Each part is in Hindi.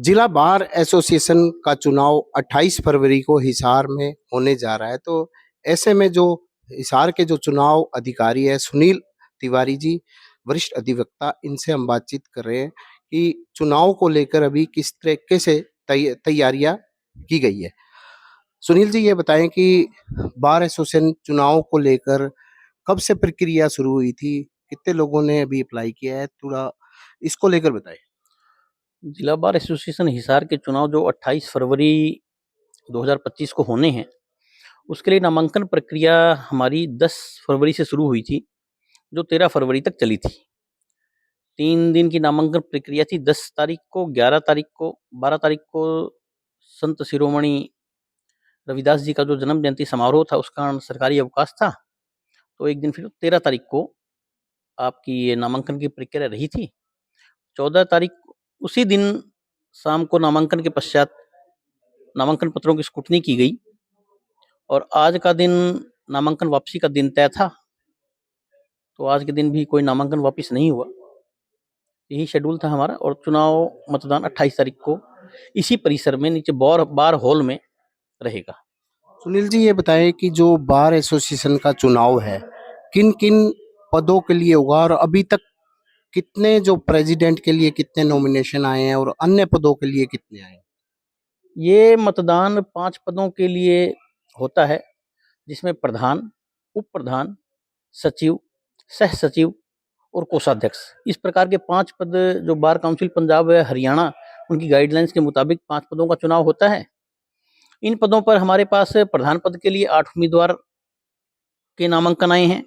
जिला बार एसोसिएशन का चुनाव 28 फरवरी को हिसार में होने जा रहा है। तो ऐसे में जो हिसार के जो चुनाव अधिकारी है सुनील तिवारी जी, वरिष्ठ अधिवक्ता, इनसे हम बातचीत कर रहे हैं कि चुनाव को लेकर अभी किस तरीके से तैयारियां की गई है। सुनील जी, ये बताएं कि बार एसोसिएशन चुनाव को लेकर कब से प्रक्रिया शुरू हुई थी, कितने लोगों ने अभी अप्लाई किया है, थोड़ा इसको लेकर बताएं। जिला बार एसोसिएशन हिसार के चुनाव जो 28 फरवरी 2025 को होने हैं, उसके लिए नामांकन प्रक्रिया हमारी 10 फरवरी से शुरू हुई थी, जो 13 फरवरी तक चली थी। 3 दिन की नामांकन प्रक्रिया थी। 10 तारीख को, 11 तारीख को, 12 तारीख को संत शिरोमणि रविदास जी का जो जन्म जयंती समारोह था, उस कारण सरकारी अवकाश था, तो एक दिन फिर 13 तारीख को आपकी ये नामांकन की प्रक्रिया रही थी। 14 तारीख उसी दिन शाम को नामांकन के पश्चात नामांकन पत्रों की स्क्रूटनी की गई और आज का दिन नामांकन वापसी का दिन तय था, तो आज के दिन भी कोई नामांकन वापस नहीं हुआ। यही शेड्यूल था हमारा और चुनाव मतदान 28 तारीख को इसी परिसर में नीचे बार हॉल में रहेगा। सुनील जी, ये बताएं कि जो बार एसोसिएशन का चुनाव है, किन किन पदों के लिए होगा और अभी तक कितने, जो प्रेसिडेंट के लिए कितने नॉमिनेशन आए हैं और अन्य पदों के लिए कितने आए हैं? ये मतदान 5 पदों के लिए होता है, जिसमें प्रधान, उप प्रधान, सचिव, सह सचिव और कोषाध्यक्ष, इस प्रकार के 5 पद जो बार काउंसिल पंजाब है हरियाणा, उनकी गाइडलाइंस के मुताबिक 5 पदों का चुनाव होता है। इन पदों पर हमारे पास प्रधान पद के लिए 8 उम्मीदवार के नामांकन आए हैं।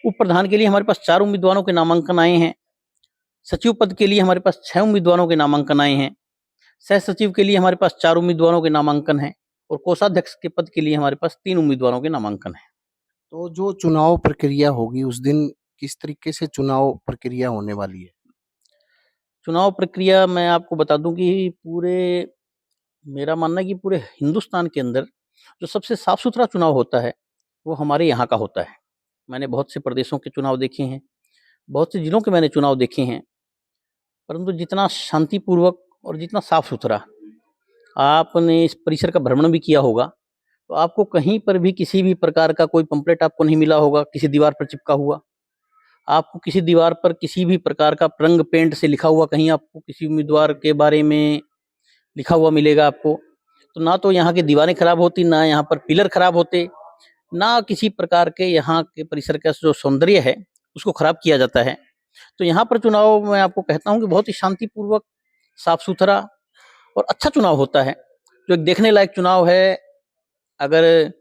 उप प्रधान के लिए हमारे पास 4 उम्मीदवारों के नामांकन आए हैं। सचिव पद के लिए हमारे पास 6 उम्मीदवारों के नामांकन आए हैं। सह सचिव के लिए हमारे पास 4 उम्मीदवारों के नामांकन हैं और कोषाध्यक्ष के पद के लिए हमारे पास 3 उम्मीदवारों के नामांकन हैं। तो जो चुनाव प्रक्रिया होगी उस दिन किस तरीके से चुनाव प्रक्रिया होने वाली है? चुनाव प्रक्रिया मैं आपको बता दूं कि मेरा मानना है कि पूरे हिंदुस्तान के अंदर जो सबसे साफ सुथरा चुनाव होता है, वो हमारे यहाँ का होता है। मैंने बहुत से प्रदेशों के चुनाव देखे हैं, बहुत से जिलों के मैंने चुनाव देखे हैं, परंतु जितना शांतिपूर्वक और जितना साफ सुथरा, आपने इस परिसर का भ्रमण भी किया होगा, तो आपको कहीं पर भी किसी भी प्रकार का कोई पंपलेट आपको नहीं मिला होगा किसी दीवार पर चिपका हुआ। आपको किसी दीवार पर किसी भी प्रकार का रंग पेंट से लिखा हुआ कहीं आपको किसी उम्मीदवार के बारे में लिखा हुआ मिलेगा आपको। तो ना तो यहाँ की दीवारें खराब होती, ना यहाँ पर पिलर खराब होते, ना किसी प्रकार के यहाँ के परिसर का जो सौंदर्य है उसको खराब किया जाता है। तो यहाँ पर चुनाव मैं आपको कहता हूँ कि बहुत ही शांतिपूर्वक, साफ सुथरा और अच्छा चुनाव होता है, जो एक देखने लायक चुनाव है। अगर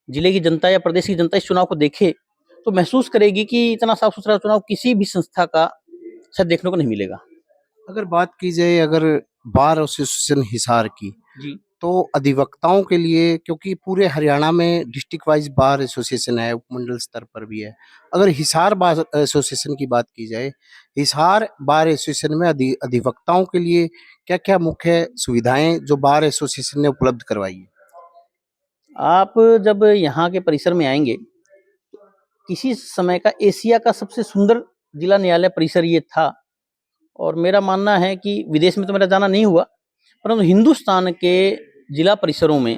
जिले की जनता या प्रदेश की जनता इस चुनाव को देखे तो महसूस करेगी कि इतना साफ सुथरा चुनाव किसी भी संस्था का शायद देखने को नहीं मिलेगा। अगर बात की जाए, अगर बार एसोसिएशन हिसार की, जी, तो अधिवक्ताओं के लिए, क्योंकि पूरे हरियाणा में डिस्ट्रिक्ट वाइज बार एसोसिएशन है, उपमंडल स्तर पर भी है। अगर हिसार बार एसोसिएशन की बात की जाए, हिसार बार एसोसिएशन में अधिवक्ताओं के लिए क्या क्या मुख्य सुविधाएं जो बार एसोसिएशन ने उपलब्ध करवाई है? आप जब यहाँ के परिसर में आएंगे, किसी समय का एशिया का सबसे सुंदर जिला न्यायालय परिसर ये था और मेरा मानना है कि विदेश में तो मेरा जाना नहीं हुआ, परंतु हिंदुस्तान के जिला परिसरों में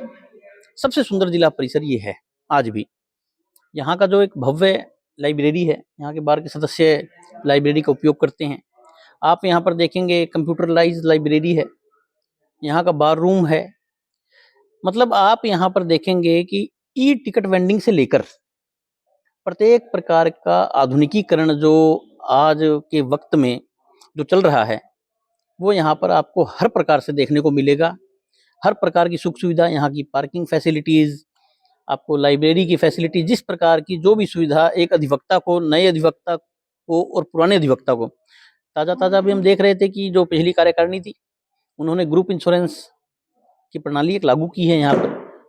सबसे सुंदर जिला परिसर ये है आज भी। यहाँ का जो एक भव्य लाइब्रेरी है, यहाँ के बार के सदस्य लाइब्रेरी का उपयोग करते हैं। आप यहाँ पर देखेंगे कंप्यूटरलाइज लाइब्रेरी है, यहाँ का बार रूम है। मतलब आप यहाँ पर देखेंगे कि ई टिकट वेंडिंग से लेकर प्रत्येक प्रकार का आधुनिकीकरण जो आज के वक्त में जो चल रहा है, वो यहाँ पर आपको हर प्रकार से देखने को मिलेगा। हर प्रकार की सुख सुविधा, यहाँ की पार्किंग फैसिलिटीज़, आपको लाइब्रेरी की फैसिलिटी, जिस प्रकार की जो भी सुविधा एक अधिवक्ता को, नए अधिवक्ता को और पुराने अधिवक्ता को, ताज़ा ताज़ा अभी हम देख रहे थे कि जो पिछली कार्यकारिणी थी, उन्होंने ग्रुप इंश्योरेंस की प्रणाली एक लागू की है यहाँ पर,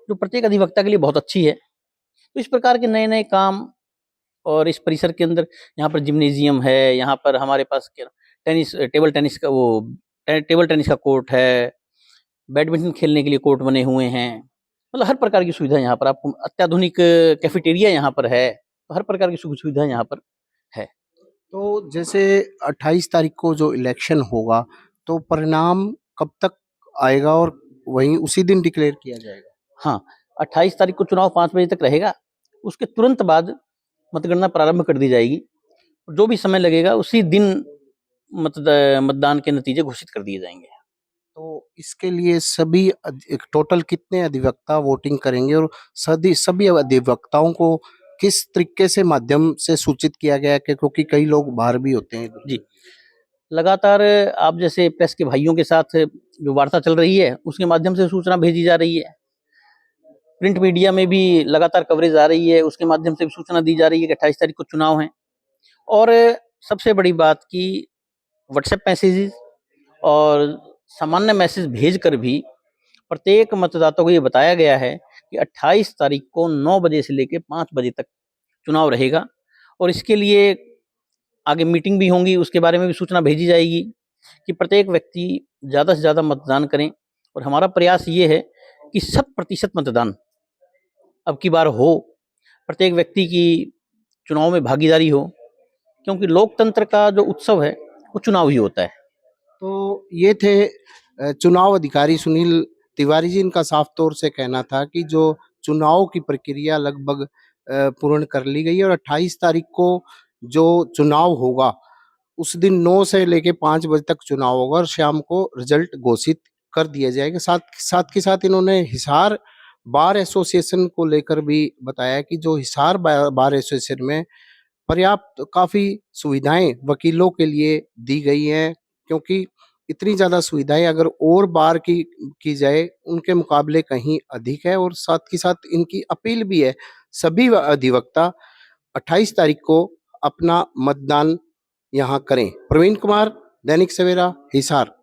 जो प्रत्येक अधिवक्ता के लिए बहुत अच्छी है। तो इस प्रकार के नए नए काम, और इस परिसर के अंदर यहाँ पर जिम्नेजियम है, यहाँ पर हमारे पास टेबल टेनिस का कोर्ट है, बैडमिंटन खेलने के लिए कोर्ट बने हुए हैं। मतलब हर प्रकार की सुविधा यहाँ पर आपको, अत्याधुनिक कैफेटेरिया यहाँ पर है, तो हर प्रकार की सुख सुविधा यहाँ पर है। तो जैसे 28 तारीख को जो इलेक्शन होगा, तो परिणाम कब तक आएगा और वहीं उसी दिन डिक्लेयर किया जाएगा? हाँ, 28 तारीख को चुनाव 5 बजे तक रहेगा। उसके तुरंत बाद मतगणना प्रारंभ कर दी जाएगी। जो भी समय लगेगा उसी दिन मतदान के नतीजे घोषित कर दिए जाएंगे। तो इसके लिए सभी टोटल कितने अधिवक्ता वोटिंग करेंगे और सभी सभी अधिवक्ताओं को किस तरीके से माध्यम से सूचित किया गया है क्योंकि कई लोग बाहर भी होते हैं? जी, लगातार आप जैसे प्रेस के भाइयों के साथ जो वार्ता चल रही है उसके माध्यम से सूचना भेजी जा रही है। प्रिंट मीडिया में भी लगातार कवरेज आ रही है, उसके माध्यम से भी सूचना दी जा रही है कि 28 तारीख को चुनाव है। और सबसे बड़ी बात कि व्हाट्सएप मैसेजेस और सामान्य मैसेज भेजकर भी प्रत्येक मतदाता को ये बताया गया है कि 28 तारीख को 9 बजे से लेकर 5 बजे तक चुनाव रहेगा और इसके लिए आगे मीटिंग भी होंगी, उसके बारे में भी सूचना भेजी जाएगी कि प्रत्येक व्यक्ति ज़्यादा से ज़्यादा मतदान करें। और हमारा प्रयास ये है कि 100% मतदान अब की बार हो, प्रत्येक व्यक्ति की चुनाव में भागीदारी हो, क्योंकि लोकतंत्र का जो उत्सव है वो चुनाव ही होता है। तो ये थे चुनाव अधिकारी सुनील तिवारी जी। इनका साफ तौर से कहना था कि जो चुनाव की प्रक्रिया लगभग पूर्ण कर ली गई है और 28 तारीख को जो चुनाव होगा उस दिन 9 से लेके 5 बजे तक चुनाव होगा और शाम को रिजल्ट घोषित कर दिया जाएगा। साथ के साथ इन्होंने हिसार बार एसोसिएशन को लेकर भी बताया कि जो हिसार बार एसोसिएशन में पर्याप्त काफ़ी सुविधाएं वकीलों के लिए दी गई हैं, क्योंकि इतनी ज़्यादा सुविधाएं अगर और बार की जाए उनके मुकाबले कहीं अधिक है। और साथ ही साथ इनकी अपील भी है सभी अधिवक्ता 28 तारीख को अपना मतदान यहाँ करें। प्रवीण कुमार, दैनिक सवेरा, हिसार।